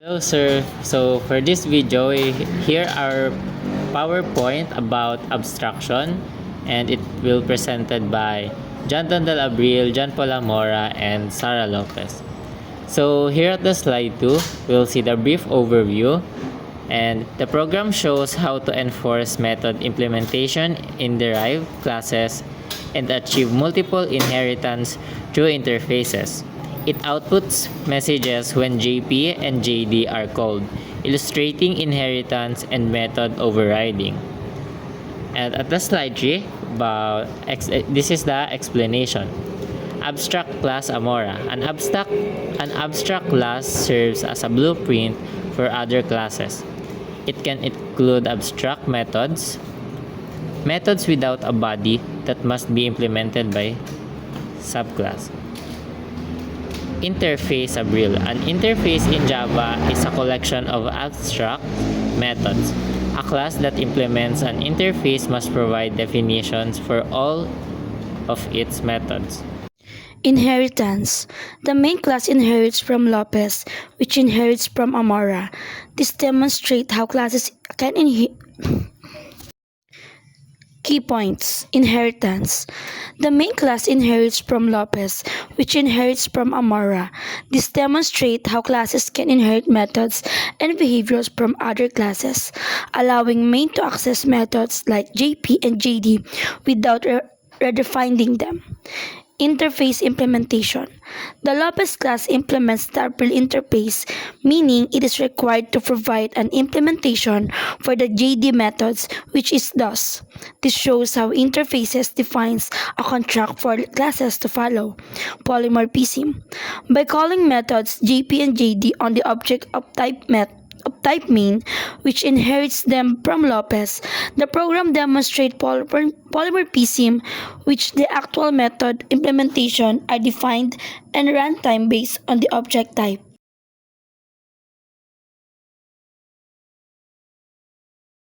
Hello sir, so for this video, here are PowerPoint about abstraction, and it will presented by John Dondal Abril, John Polamora, and Sara Lopez. So here at the slide 2, we'll see the brief overview, and the program shows how to enforce method implementation in derived classes and achieve multiple inheritance through interfaces. It outputs messages when JP and JD are called, illustrating inheritance and method overriding. And at the slide 3, this is the explanation. Abstract class Amora. An abstract class serves as a blueprint for other classes. It can include abstract methods without a body that must be implemented by subclass. Interface Abril. An interface in Java is a collection of abstract methods. A class that implements an interface must provide definitions for all of its methods. Inheritance. The main class inherits from Lopez, which inherits from Amora. This demonstrates how classes can Key points. Inheritance. The main class inherits from Lopez, which inherits from Amora. This demonstrates how classes can inherit methods and behaviors from other classes, allowing main to access methods like JP and JD without redefining them. Interface implementation. The Lopez class implements the Abril interface, meaning it is required to provide an implementation for the JD methods, which is thus. This shows how interfaces defines a contract for classes to follow. Polymorphism. By calling methods JP and JD on the object of type main, which inherits them from Lopez, the program demonstrates polymorphism, which the actual method implementation are defined and runtime based on the object type.